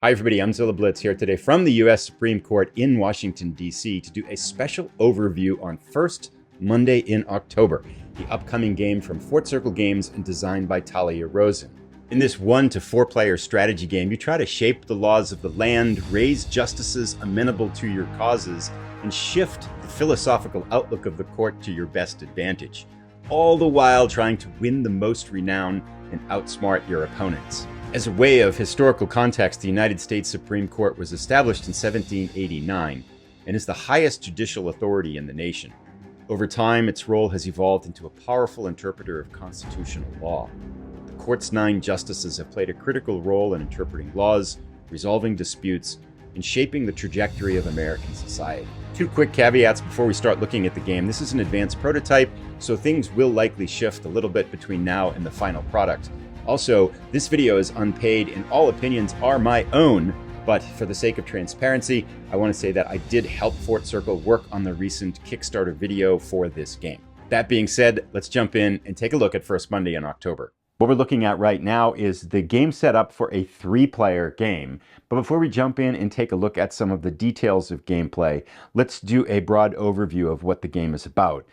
Hi everybody, I'm Zilla Blitz here today from the US Supreme Court in Washington, D.C. to do a special overview on First Monday in October, the upcoming game from Fort Circle Games and designed by Talia Rosen. In this 1 to 4 player strategy game, you try to shape the laws of the land, raise justices amenable to your causes, and shift the philosophical outlook of the court to your best advantage, all the while trying to win the most renown and outsmart your opponents. As a way of historical context, the United States Supreme Court was established in 1789 and is the highest judicial authority in the nation. Over time, its role has evolved into a powerful interpreter of constitutional law. The court's 9 justices have played a critical role in interpreting laws, resolving disputes, and shaping the trajectory of American society. 2 quick caveats before we start looking at the game. This is an advanced prototype, so things will likely shift a little bit between now and the final product. Also, this video is unpaid and all opinions are my own, but for the sake of transparency, I want to say that I did help Fort Circle work on the recent Kickstarter video for this game. That being said, let's jump in and take a look at First Monday in October. What we're looking at right now is the game setup for a 3-player game. But before we jump in and take a look at some of the details of gameplay, let's do a broad overview of what the game is about.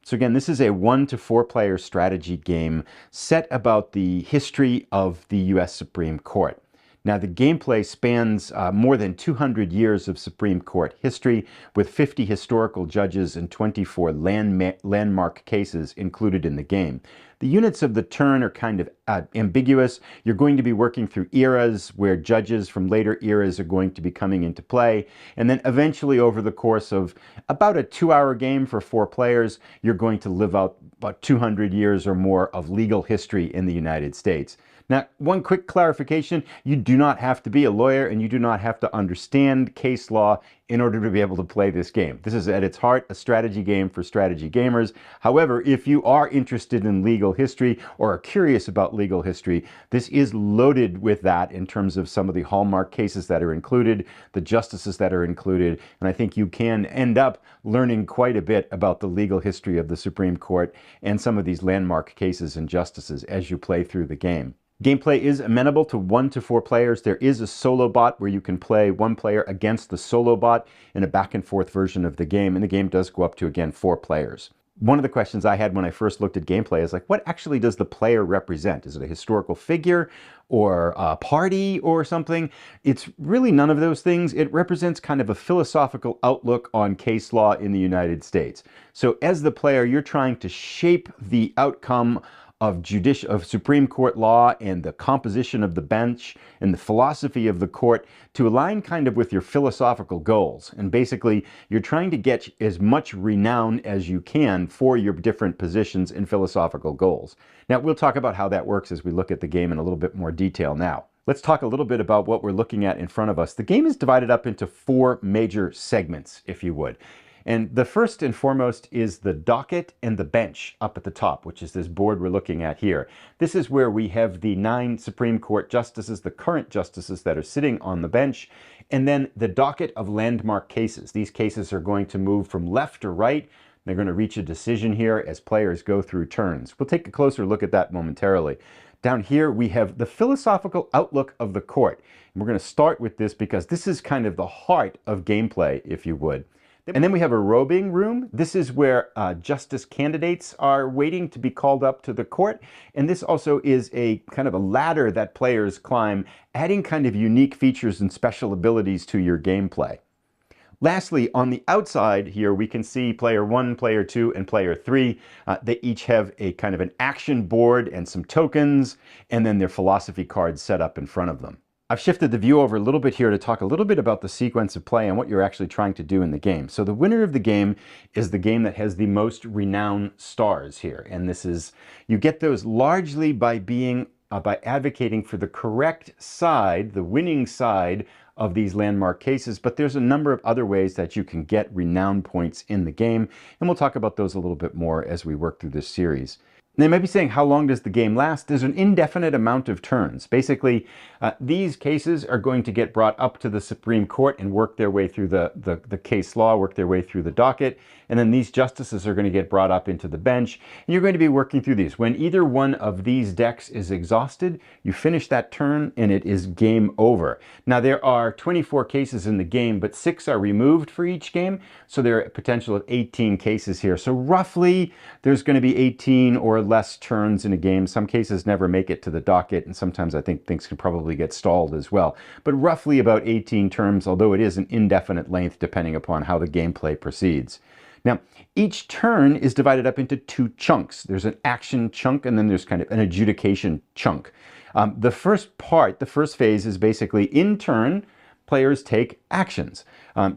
So again, this is a 1 to 4 player strategy game set about the history of the US Supreme Court. Now, the gameplay spans more than 200 years of Supreme Court history, with 50 historical judges and 24 landmark cases included in the game. The units of the turn are kind of ambiguous. You're going to be working through eras where judges from later eras are going to be coming into play. And then eventually, over the course of about a 2-hour game for 4 players, you're going to live out about 200 years or more of legal history in the United States. Now, one quick clarification, you do not have to be a lawyer and you do not have to understand case law in order to be able to play this game. This is at its heart a strategy game for strategy gamers. However, if you are interested in legal history or are curious about legal history, this is loaded with that in terms of some of the hallmark cases that are included, the justices that are included, and I think you can end up learning quite a bit about the legal history of the Supreme Court and some of these landmark cases and justices as you play through the game. Gameplay is amenable to 1 to 4 players. There is a solo bot where you can play 1 player against the solo bot in a back and forth version of the game, and the game does go up to, again, 4 players. One of the questions I had when I first looked at gameplay is like, what actually does the player represent? Is it a historical figure or a party or something? It's really none of those things. It represents kind of a philosophical outlook on case law in the United States. So as the player, you're trying to shape the outcome of Supreme Court law and the composition of the bench and the philosophy of the court to align kind of with your philosophical goals. And basically, you're trying to get as much renown as you can for your different positions and philosophical goals. Now, we'll talk about how that works as we look at the game in a little bit more detail now. Let's talk a little bit about what we're looking at in front of us. The game is divided up into 4 major segments, if you would. And the first and foremost is the docket and the bench up at the top, which is this board we're looking at here. This is where we have the 9 Supreme Court justices, the current justices that are sitting on the bench, and then the docket of landmark cases. These cases are going to move from left to right. They're going to reach a decision here as players go through turns. We'll take a closer look at that momentarily. Down here, we have the philosophical outlook of the court. And we're going to start with this because this is kind of the heart of gameplay, if you would. And then we have a robing room. This is where justice candidates are waiting to be called up to the court. And this also is a kind of a ladder that players climb, adding kind of unique features and special abilities to your gameplay. Lastly, on the outside here, we can see player 1, player 2, and player 3. They each have a kind of an action board and some tokens, and then their philosophy cards set up in front of them. I've shifted the view over a little bit here to talk a little bit about the sequence of play and what you're actually trying to do in the game. So the winner of the game is the game that has the most renowned stars here. And this is, you get those largely by by advocating for the correct side, the winning side of these landmark cases, but there's a number of other ways that you can get renown points in the game, and we'll talk about those a little bit more as we work through this series. They might be saying, how long does the game last? There's an indefinite amount of turns. Basically, these cases are going to get brought up to the Supreme Court and work their way through the case law, work their way through the docket. And then these justices are going to get brought up into the bench. And you're going to be working through these. When either one of these decks is exhausted, you finish that turn and it is game over. Now, there are 24 cases in the game, but 6 are removed for each game. So there are a potential of 18 cases here. So roughly, there's going to be 18 or less turns in a game. Some cases never make it to the docket, and sometimes I think things can probably get stalled as well. But roughly about 18 turns, although it is an indefinite length depending upon how the gameplay proceeds. Now, each turn is divided up into 2 chunks. There's an action chunk, and then there's kind of an adjudication chunk. The first phase is basically in turn, players take actions.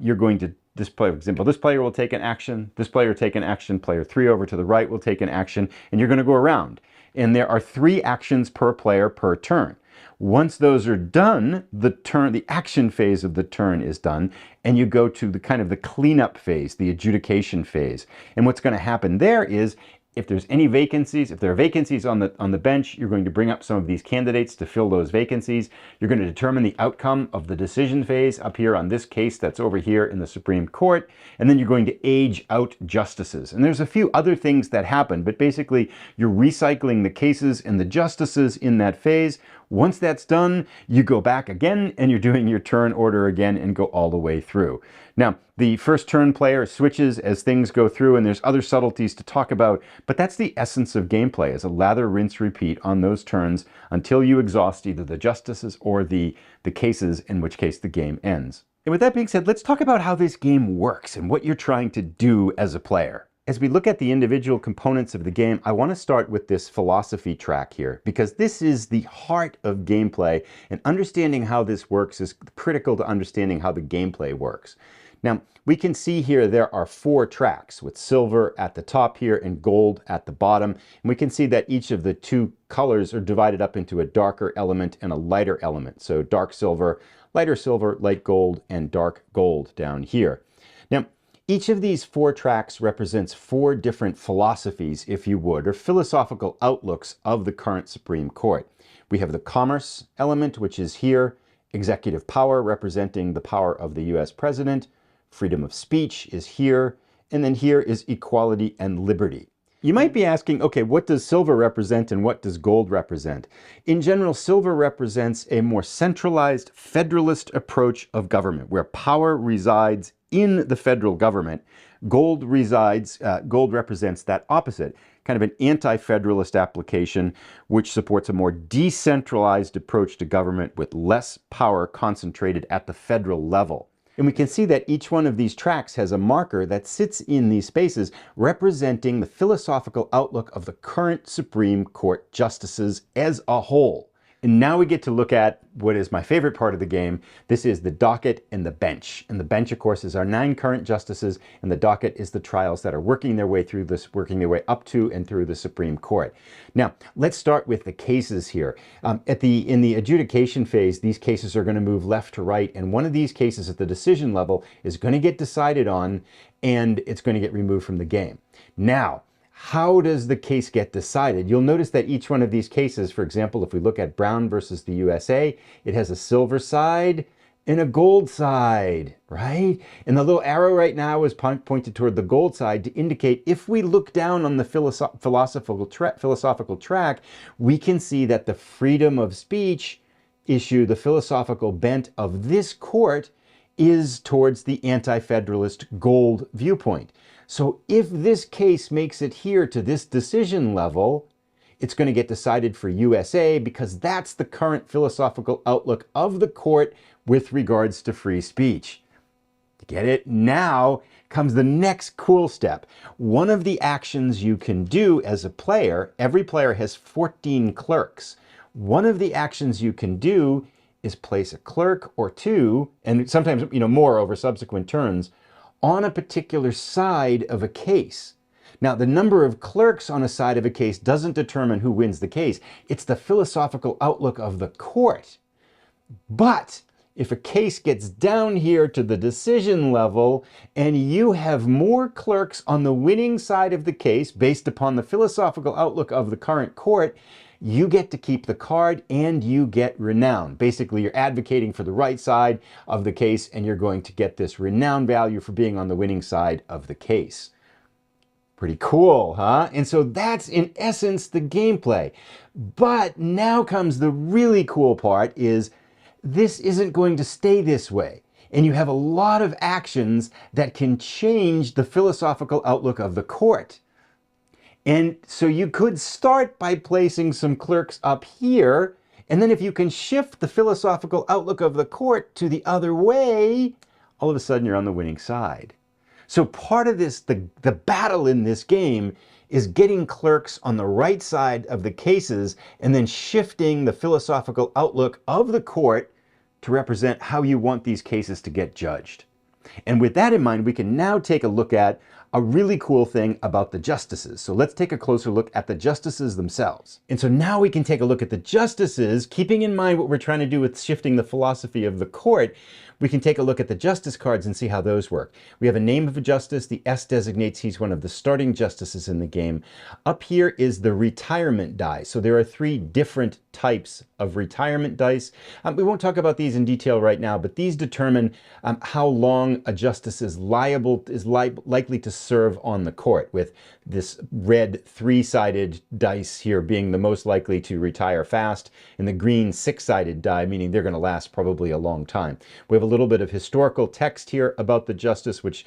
You're going to for example, this player will take an action, this player will take an action, player 3 over to the right will take an action, and you're going to go around. And there are 3 actions per player per turn. Once those are done, the action phase of the turn is done, and you go to the kind of the cleanup phase, the adjudication phase. And what's going to happen there is, if there's any vacancies, if there are vacancies on the bench, you're going to bring up some of these candidates to fill those vacancies. You're going to determine the outcome of the decision phase up here on this case that's over here in the Supreme Court. And then you're going to age out justices. And there's a few other things that happen, but basically you're recycling the cases and the justices in that phase. Once that's done, you go back again and you're doing your turn order again and go all the way through. Now, the first turn player switches as things go through, and there's other subtleties to talk about, but that's the essence of gameplay, is a lather, rinse, repeat on those turns until you exhaust either the justices or the cases, in which case the game ends. And with that being said, let's talk about how this game works and what you're trying to do as a player. As we look at the individual components of the game, I want to start with this philosophy track here, because this is the heart of gameplay, and understanding how this works is critical to understanding how the gameplay works. Now, we can see here there are 4 tracks with silver at the top here and gold at the bottom. And we can see that each of the 2 colors are divided up into a darker element and a lighter element. So dark silver, light gold, and dark gold down here. Now, each of these 4 tracks represents 4 different philosophies, if you would, or philosophical outlooks of the current Supreme Court. We have the commerce element, which is here, executive power representing the power of the US president, freedom of speech is here, and then here is equality and liberty. You might be asking, okay, what does silver represent and what does gold represent? In general, silver represents a more centralized federalist approach of government, where power resides in the federal government. Gold represents that opposite, kind of an anti-federalist application, which supports a more decentralized approach to government with less power concentrated at the federal level. And we can see that each one of these tracks has a marker that sits in these spaces representing the philosophical outlook of the current Supreme Court justices as a whole. And now we get to look at what is my favorite part of the game. This is the docket and the bench. And the bench, of course, is our 9 current justices, and the docket is the trials that are working their way through this, working their way up to and through the Supreme Court. Now, let's start with the cases here. In the adjudication phase, these cases are going to move left to right, and one of these cases at the decision level is going to get decided on, and it's going to get removed from the game. Now, how does the case get decided? You'll notice that each one of these cases, for example, if we look at Brown versus the USA, it has a silver side and a gold side, right? And the little arrow right now is pointed toward the gold side to indicate if we look down on the philosophical track, we can see that the freedom of speech issue, the philosophical bent of this court, is towards the anti-federalist gold viewpoint. So if this case makes it here to this decision level, it's going to get decided for USA, because that's the current philosophical outlook of the court with regards to free speech. Get it? Now comes the next cool step. One of the actions you can do as a player, every player has 14 clerks. One of the actions you can do is place a clerk or 2, and sometimes more over subsequent turns, on a particular side of a case. Now, the number of clerks on a side of a case doesn't determine who wins the case. It's the philosophical outlook of the court. But if a case gets down here to the decision level and you have more clerks on the winning side of the case based upon the philosophical outlook of the current court, you get to keep the card and you get renown. Basically, you're advocating for the right side of the case and you're going to get this renown value for being on the winning side of the case. Pretty cool, huh? And so that's in essence the gameplay. But now comes the really cool part, is this isn't going to stay this way. And you have a lot of actions that can change the philosophical outlook of the court. And so you could start by placing some clerks up here, and then if you can shift the philosophical outlook of the court to the other way, all of a sudden you're on the winning side. So part of this, the battle in this game, is getting clerks on the right side of the cases and then shifting the philosophical outlook of the court to represent how you want these cases to get judged. And with that in mind, we can now take a look at a really cool thing about the justices. So let's take a closer look at the justices themselves. And so now we can take a look at the justices, keeping in mind what we're trying to do with shifting the philosophy of the court. We can take a look at the justice cards and see how those work. We have a name of a justice. The S designates he's one of the starting justices in the game. Up here is the retirement die. So there are 3 different types of retirement dice. We won't talk about these in detail right now, but these determine how long a justice is likely to serve on the court, with this red 3-sided dice here being the most likely to retire fast, and the green 6-sided die meaning they're going to last probably a long time. We have a little bit of historical text here about the justice, which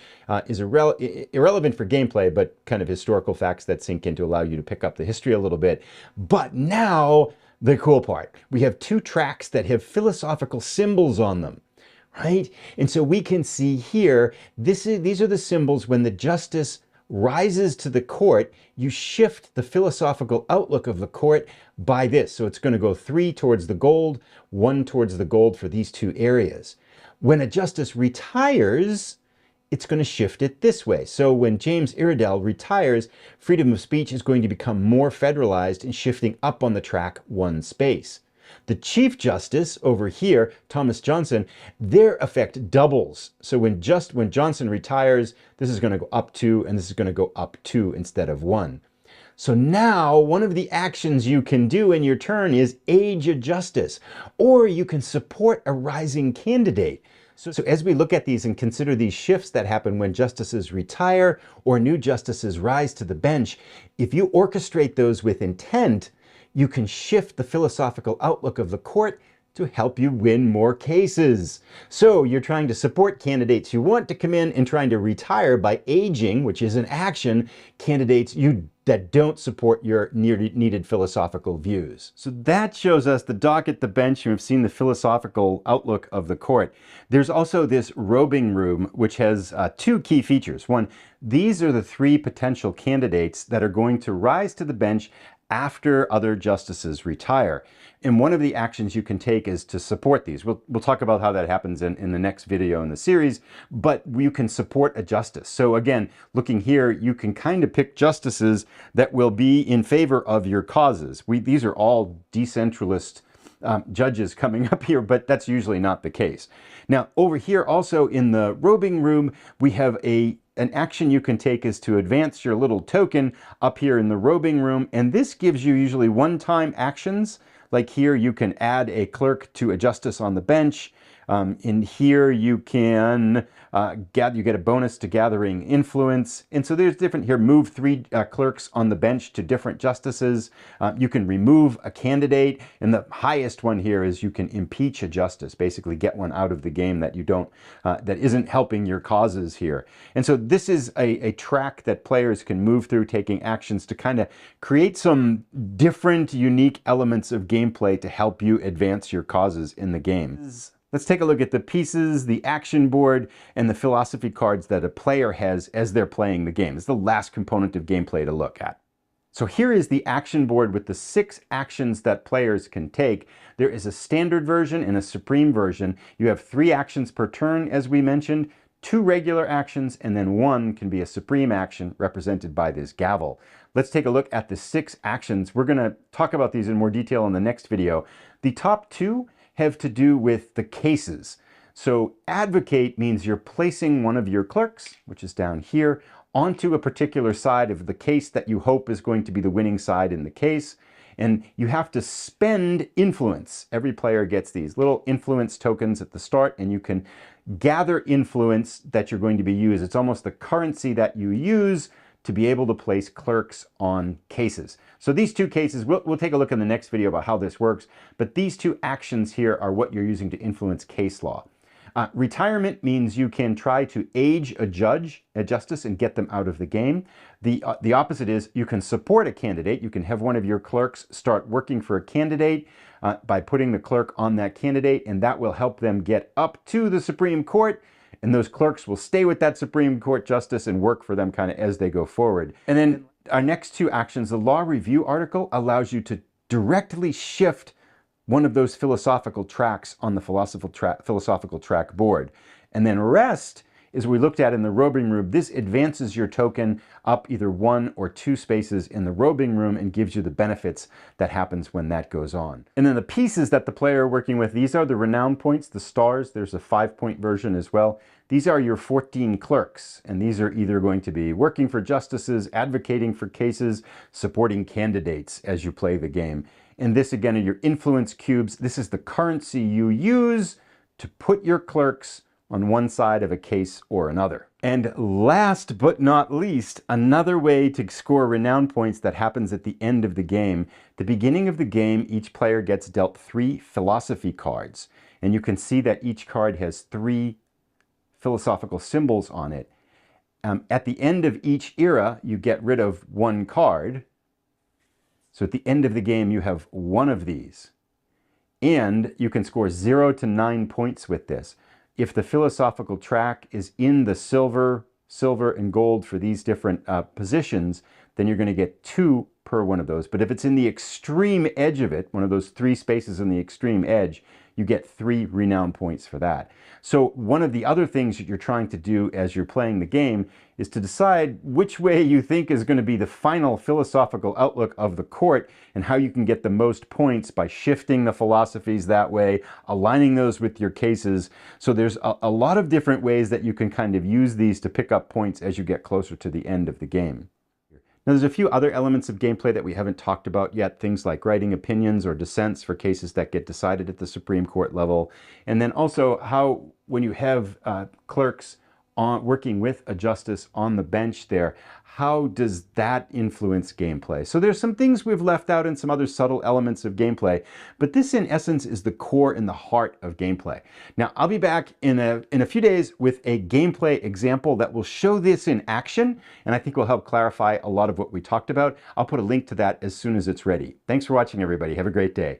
is irrelevant for gameplay, but kind of historical facts that sink in to allow you to pick up the history a little bit. But now, the cool part. We have 2 tracks that have philosophical symbols on them, right? And so we can see here, these are the symbols when the justice rises to the court, you shift the philosophical outlook of the court by this. So it's going to go 3 towards the gold, 1 towards the gold for these 2 areas. When a justice retires, it's going to shift it this way. So when James Iredell retires, freedom of speech is going to become more federalized and shifting up on the track 1 space. The Chief Justice over here, Thomas Johnson, their effect doubles. So when Johnson retires, this is going to go up 2 and this is going to go up 2 instead of 1. So now one of the actions you can do in your turn is age a justice, or you can support a rising candidate. So as we look at these and consider these shifts that happen when justices retire or new justices rise to the bench, if you orchestrate those with intent, you can shift the philosophical outlook of the court to help you win more cases. So you're trying to support candidates you want to come in and trying to retire by aging, which is an action, candidates that don't support your needed philosophical views. So that shows us the docket, the bench, and we've seen the philosophical outlook of the court. There's also this robing room, which has 2 key features. One, these are the 3 potential candidates that are going to rise to the bench after other justices retire. And one of the actions you can take is to support these. We'll talk about how that happens in the next video in the series, but you can support a justice. So again, looking here, you can kind of pick justices that will be in favor of your causes. These are all decentralist judges coming up here, but that's usually not the case. Now, over here also in the robing room, we have an action you can take is to advance your little token up here in the robing room, and this gives you usually one-time actions. Like here, you can add a clerk to a justice on the bench. In here, you can you get a bonus to gathering influence. And so there's different here, move 3 clerks on the bench to different justices. You can remove a candidate. And the highest one here is you can impeach a justice, basically get one out of the game that you don't, that isn't helping your causes here. And so this is a track that players can move through, taking actions to kind of create some different, unique elements of gameplay to help you advance your causes in the game. Let's take a look at the pieces, the action board, and the philosophy cards that a player has as they're playing the game. It's the last component of gameplay to look at. So here is the action board with the 6 actions that players can take. There is a standard version and a supreme version. You have 3 actions per turn, as we mentioned, 2 regular actions, and then 1 can be a supreme action represented by this gavel. Let's take a look at the 6 actions. We're going to talk about these in more detail in the next video. The top 2 have to do with the cases. So advocate means you're placing one of your clerks, which is down here, onto a particular side of the case that you hope is going to be the winning side in the case. And you have to spend influence. Every player gets these little influence tokens at the start, and you can gather influence that you're going to be used. It's almost the currency that you use to be able to place clerks on cases. So these two cases, we'll take a look in the next video about how this works, but these two actions here are what you're using to influence case law. Retirement means you can try to age a judge, a justice, and get them out of the game. The opposite is you can support a candidate. You can have one of your clerks start working for a candidate by putting the clerk on that candidate, and that will help them get up to the Supreme Court, and those clerks will stay with that Supreme Court justice and work for them kind of as they go forward. And then our next two actions, the law review article allows you to directly shift one of those philosophical tracks on the philosophical track board. And then rest is we looked at in the robing room. This advances your token up either 1 or 2 spaces in the robing room and gives you the benefits that happens when that goes on. And then the pieces that the player are working with, these are the renown points, the stars. There's a 5-point version as well. These are your 14 clerks, and these are either going to be working for justices, advocating for cases, supporting candidates as you play the game. And this again are your influence cubes. This is the currency you use to put your clerks on one side of a case or another. And last but not least, another way to score renown points that happens at the end of the game. The beginning of the game, each player gets dealt 3 philosophy cards. And you can see that each card has 3 philosophical symbols on it. At the end of each era, you get rid of 1 card. So at the end of the game, you have 1 of these. And you can score 0 to 9 points with this. If the philosophical track is in the silver and gold for these different positions, then you're going to get 2 per one of those. But if it's in the extreme edge of it, one of those 3 spaces in the extreme edge, you get 3 renown points for that. So one of the other things that you're trying to do as you're playing the game is to decide which way you think is going to be the final philosophical outlook of the court and how you can get the most points by shifting the philosophies that way, aligning those with your cases. So there's a lot of different ways that you can kind of use these to pick up points as you get closer to the end of the game. Now, there's a few other elements of gameplay that we haven't talked about yet, things like writing opinions or dissents for cases that get decided at the Supreme Court level, and then also how, when you have clerks working with a justice on the bench there, how does that influence gameplay? So there's some things we've left out and some other subtle elements of gameplay, but this in essence is the core and the heart of gameplay. Now, I'll be back in a few days with a gameplay example that will show this in action, and I think will help clarify a lot of what we talked about. I'll put a link to that as soon as it's ready. Thanks for watching, everybody. Have a great day.